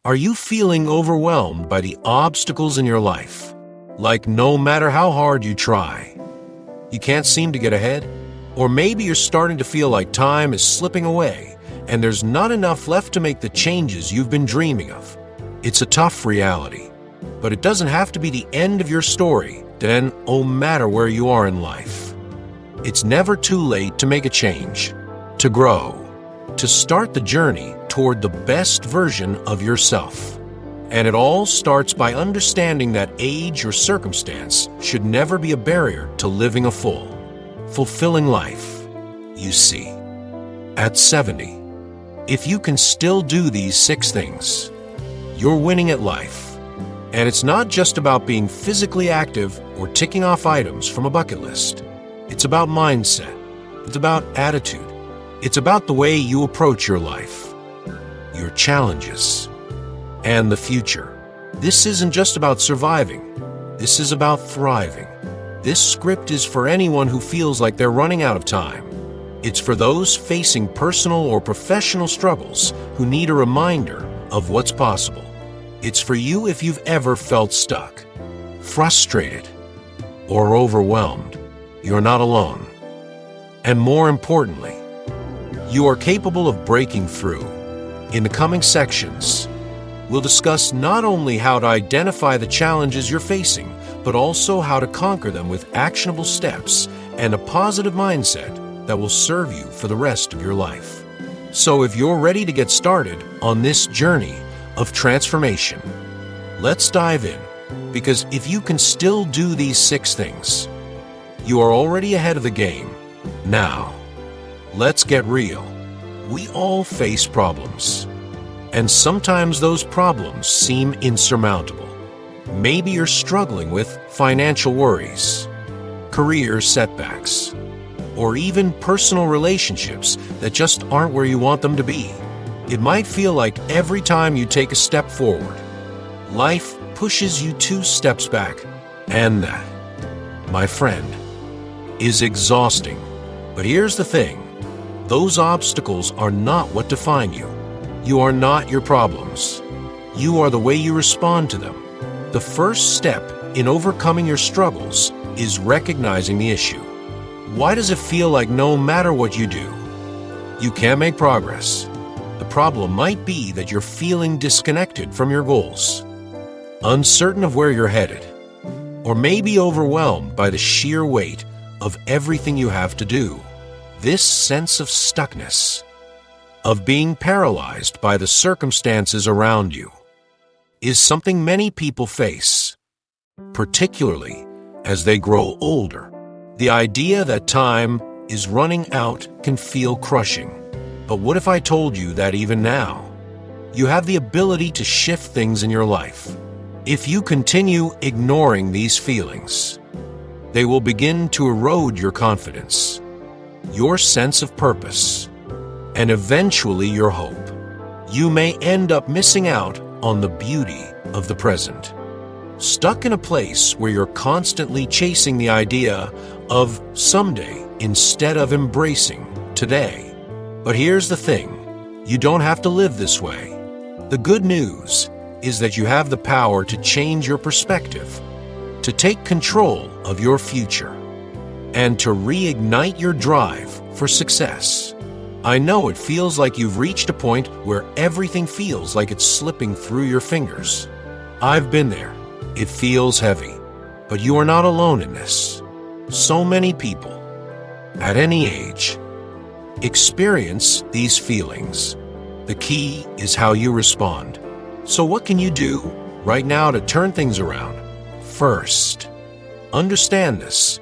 Are you feeling overwhelmed by the obstacles in your life? Like no matter how hard you try, you can't seem to get ahead? Or maybe you're starting to feel like time is slipping away and there's not enough left to make the changes you've been dreaming of. It's a tough reality, but it doesn't have to be the end of your story, then no matter where you are in life. It's never too late to make a change, to grow, to start the journey toward the best version of yourself. And it all starts by understanding that age or circumstance should never be a barrier to living a full, fulfilling life. You see, at 70, if you can still do these 6 things, you're winning at life. And it's not just about being physically active or ticking off items from a bucket list. It's about mindset. It's about attitude. It's about the way you approach your life, your challenges, and the future. This isn't just about surviving. This is about thriving. This script is for anyone who feels like they're running out of time. It's for those facing personal or professional struggles who need a reminder of what's possible. It's for you if you've ever felt stuck, frustrated, or overwhelmed. You're not alone. And more importantly, you are capable of breaking through. In the coming sections, we'll discuss not only how to identify the challenges you're facing, but also how to conquer them with actionable steps and a positive mindset that will serve you for the rest of your life. So if you're ready to get started on this journey of transformation, let's dive in, because if you can still do these 6 things, you are already ahead of the game. Now, let's get real. We all face problems, and sometimes those problems seem insurmountable. Maybe you're struggling with financial worries, career setbacks, or even personal relationships that just aren't where you want them to be. It might feel like every time you take a step forward, life pushes you 2 steps back, and that, my friend, is exhausting. But here's the thing. Those obstacles are not what define you. You are not your problems. You are the way you respond to them. The first step in overcoming your struggles is recognizing the issue. Why does it feel like no matter what you do, you can't make progress? The problem might be that you're feeling disconnected from your goals, uncertain of where you're headed, or maybe overwhelmed by the sheer weight of everything you have to do. This sense of stuckness, of being paralyzed by the circumstances around you, is something many people face, particularly as they grow older. The idea that time is running out can feel crushing. But what if I told you that even now, you have the ability to shift things in your life? If you continue ignoring these feelings, they will begin to erode your confidence, your sense of purpose, and eventually your hope. You may end up missing out on the beauty of the present, stuck in a place where you're constantly chasing the idea of someday instead of embracing today. But here's the thing, you don't have to live this way. The good news is that you have the power to change your perspective, to take control of your future, and to reignite your drive for success. I know it feels like you've reached a point where everything feels like it's slipping through your fingers. I've been there. It feels heavy, but you are not alone in this. So many people, at any age, experience these feelings. The key is how you respond. So what can you do right now to turn things around? First, understand this.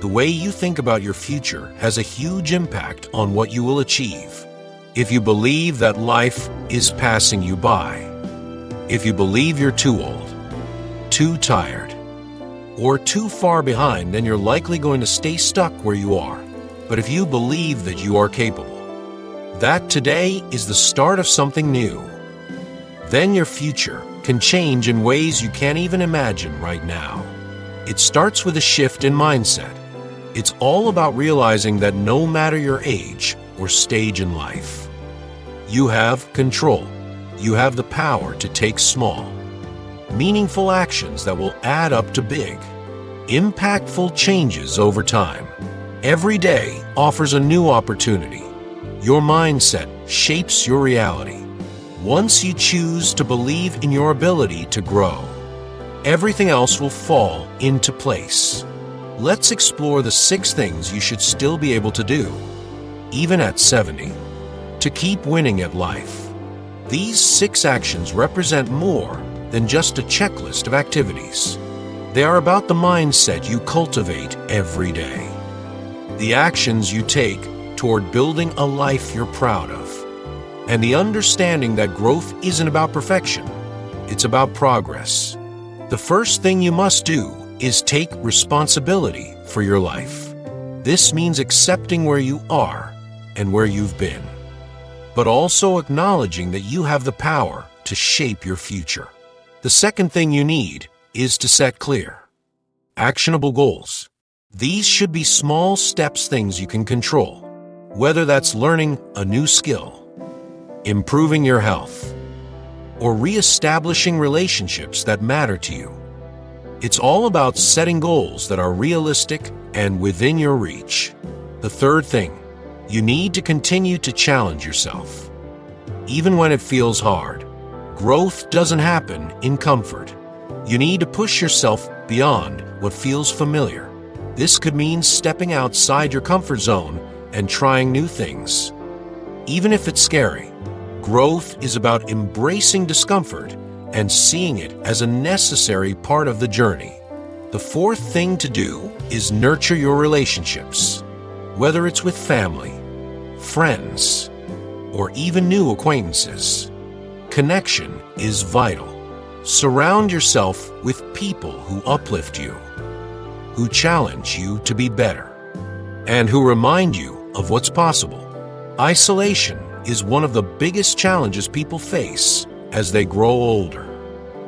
The way you think about your future has a huge impact on what you will achieve. If you believe that life is passing you by, if you believe you're too old, too tired, or too far behind, then you're likely going to stay stuck where you are. But if you believe that you are capable, that today is the start of something new, then your future can change in ways you can't even imagine right now. It starts with a shift in mindset. It's all about realizing that no matter your age or stage in life, you have control. you have the power to take small, meaningful actions that will add up to big, impactful changes over time. Every day offers a new opportunity. Your mindset shapes your reality. Once you choose to believe in your ability to grow, everything else will fall into place. Let's explore the 6 things you should still be able to do, even at 70, to keep winning at life. These 6 actions represent more than just a checklist of activities. They are about the mindset you cultivate every day, the actions you take toward building a life you're proud of, and the understanding that growth isn't about perfection, it's about progress. The first thing you must do is take responsibility for your life. This means accepting where you are and where you've been, but also acknowledging that you have the power to shape your future. The second thing you need is to set clear, actionable goals. These should be small steps, things you can control, whether that's learning a new skill, improving your health, or re-establishing relationships that matter to you. It's all about setting goals that are realistic and within your reach. The third thing, you need to continue to challenge yourself. Even when it feels hard, growth doesn't happen in comfort. You need to push yourself beyond what feels familiar. This could mean stepping outside your comfort zone and trying new things. Even if it's scary, growth is about embracing discomfort and seeing it as a necessary part of the journey. The fourth thing to do is nurture your relationships, whether it's with family, friends, or even new acquaintances. Connection is vital. Surround yourself with people who uplift you, who challenge you to be better, and who remind you of what's possible. Isolation is one of the biggest challenges people face as they grow older,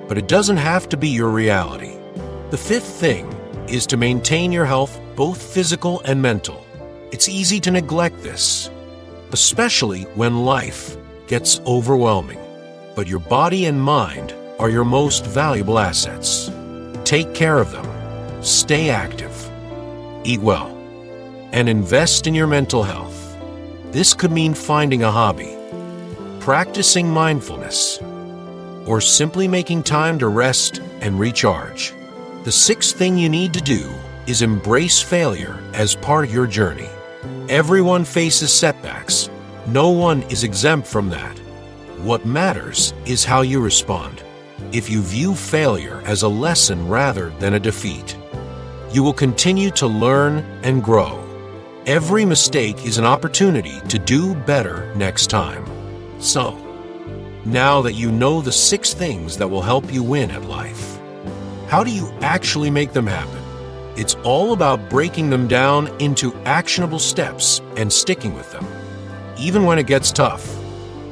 but it doesn't have to be your reality. The fifth thing is to maintain your health, both physical and mental. It's easy to neglect this, especially when life gets overwhelming, but your body and mind are your most valuable assets. Take care of them, stay active, eat well, and invest in your mental health. This could mean finding a hobby, practicing mindfulness, or simply making time to rest and recharge. The sixth thing you need to do is embrace failure as part of your journey. Everyone faces setbacks. No one is exempt from that. What matters is how you respond. If you view failure as a lesson rather than a defeat, you will continue to learn and grow. Every mistake is an opportunity to do better next time. So, now that you know the 6 things that will help you win at life, how do you actually make them happen? It's all about breaking them down into actionable steps and sticking with them, even when it gets tough.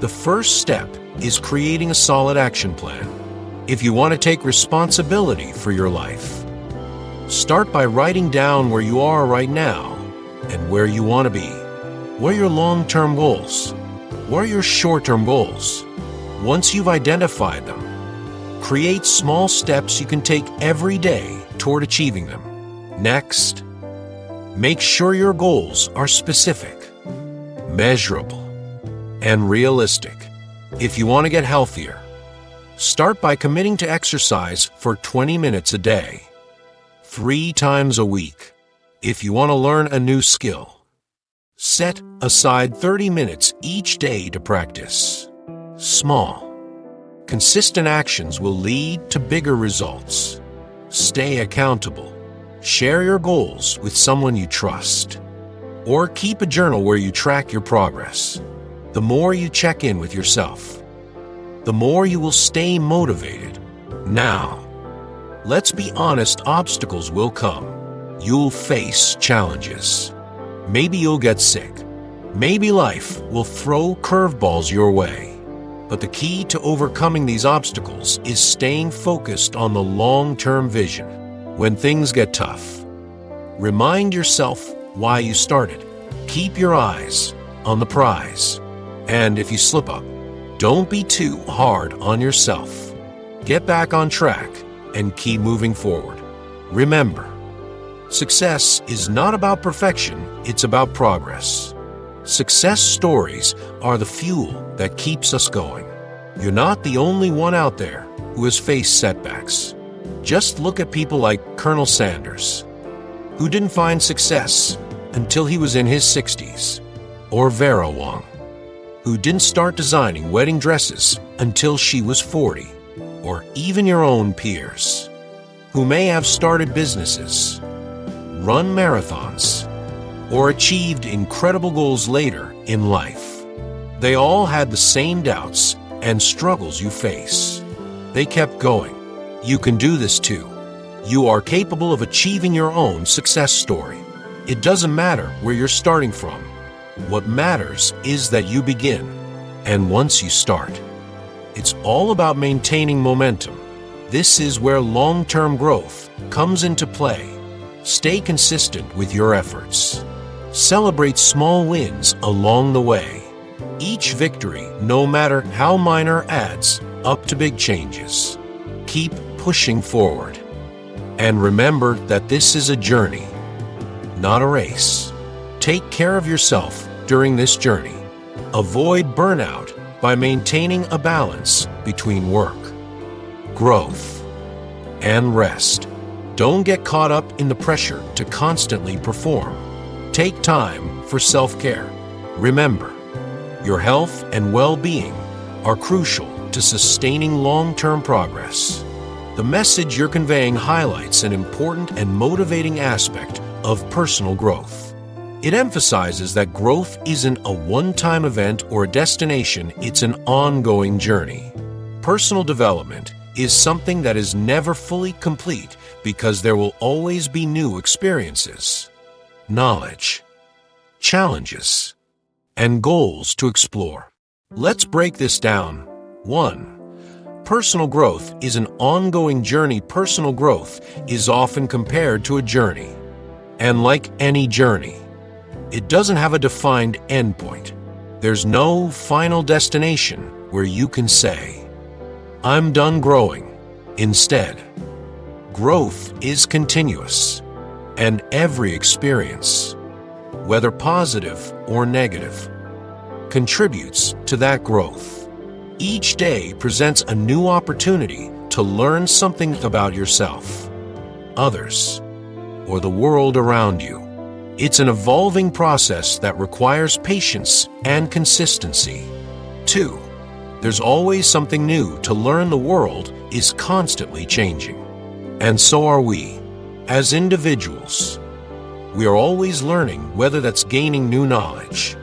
The first step is creating a solid action plan. If you want to take responsibility for your life, start by writing down where you are right now and where you want to be. What are your long-term goals? What are your short-term goals? Once you've identified them, create small steps you can take every day toward achieving them. Next, make sure your goals are specific, measurable, and realistic. If you want to get healthier, start by committing to exercise for 20 minutes a day, 3 times a week. If you want to learn a new skill, set aside 30 minutes each day to practice. Small, consistent actions will lead to bigger results. Stay accountable. Share your goals with someone you trust, or keep a journal where you track your progress. The more you check in with yourself, the more you will stay motivated. Now, let's be honest, obstacles will come. You'll face challenges. Maybe you'll get sick. Maybe life will throw curveballs your way. But the key to overcoming these obstacles is staying focused on the long-term vision. When things get tough, remind yourself why you started. Keep your eyes on the prize. And if you slip up, Don't be too hard on yourself. Get back on track and keep moving forward. Remember, success is not about perfection, it's about progress. Success stories are the fuel that keeps us going. You're not the only one out there who has faced setbacks. Just look at people like Colonel Sanders, who didn't find success until he was in his 60s, or Vera Wang, who didn't start designing wedding dresses until she was 40, or even your own peers, who may have started businesses, run marathons, or achieved incredible goals later in life. They all had the same doubts and struggles you face. They kept going. You can do this too. You are capable of achieving your own success story. It doesn't matter where you're starting from. What matters is that you begin. And once you start, it's all about maintaining momentum. This is where long-term growth comes into play. Stay consistent with your efforts. Celebrate small wins along the way. Each victory, no matter how minor, adds up to big changes. Keep pushing forward. And remember that this is a journey, not a race. Take care of yourself during this journey. Avoid burnout by maintaining a balance between work, growth, and rest. Don't get caught up in the pressure to constantly perform. Take time for self-care. Remember, your health and well-being are crucial to sustaining long-term progress. The message you're conveying highlights an important and motivating aspect of personal growth. It emphasizes that growth isn't a one-time event or a destination, it's an ongoing journey. Personal development is something that is never fully complete because there will always be new experiences, knowledge, challenges, and goals to explore. Let's break this down. 1. Personal growth is an ongoing journey. Personal growth is often compared to a journey. And like any journey, it doesn't have a defined endpoint. There's no final destination where you can say, "I'm done growing." Instead, growth is continuous, and every experience, whether positive or negative, contributes to that growth. Each day presents a new opportunity to learn something about yourself, others, or the world around you. It's an evolving process that requires patience and consistency. 2. There's always something new to learn. The world is constantly changing, and so are we. As individuals, we are always learning, whether that's gaining new knowledge,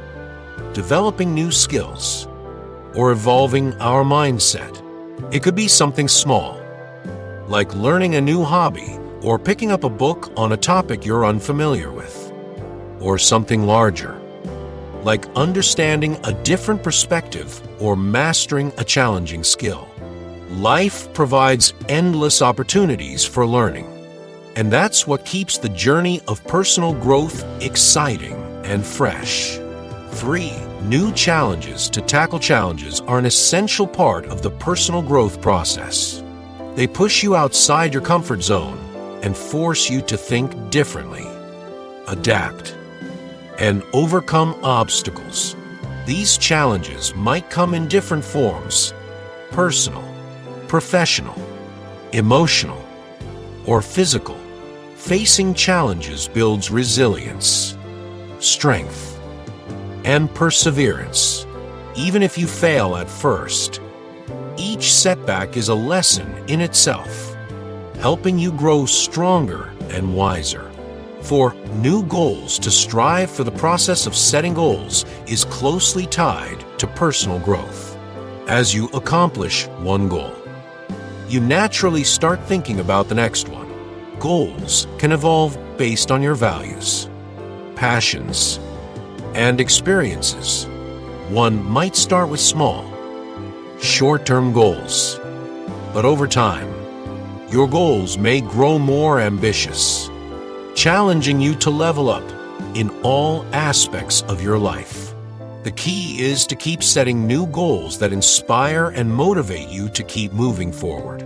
developing new skills, or evolving our mindset. It could be something small, like learning a new hobby or picking up a book on a topic you're unfamiliar with, or something larger, like understanding a different perspective or mastering a challenging skill. Life provides endless opportunities for learning, and that's what keeps the journey of personal growth exciting and fresh. 3. New challenges. To tackle challenges are an essential part of the personal growth process. They push you outside your comfort zone and force you to think differently, adapt, and overcome obstacles. These challenges might come in different forms: personal, professional, emotional, or physical. Facing challenges builds resilience, strength, and perseverance. Even if you fail at first, each setback is a lesson in itself, helping you grow stronger and wiser. For new goals, to strive for the process of setting goals is closely tied to personal growth. As you accomplish one goal, you naturally start thinking about the next one. Goals can evolve based on your values, passions, and experiences. One might start with small, short-term goals, but over time, your goals may grow more ambitious, challenging you to level up in all aspects of your life. The key is to keep setting new goals that inspire and motivate you to keep moving forward.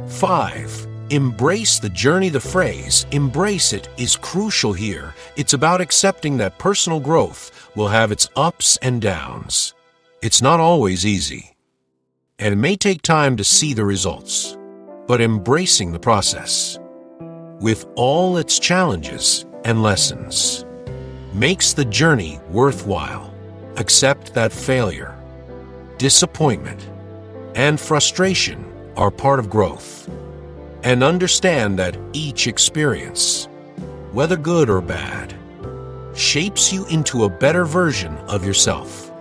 5. Embrace the journey. The phrase, embrace it, is crucial here. It's about accepting that personal growth will have its ups and downs. It's not always easy, and it may take time to see the results, but embracing the process, with all its challenges and lessons, makes the journey worthwhile. Accept that failure, disappointment, and frustration are part of growth, and understand that each experience, whether good or bad, shapes you into a better version of yourself.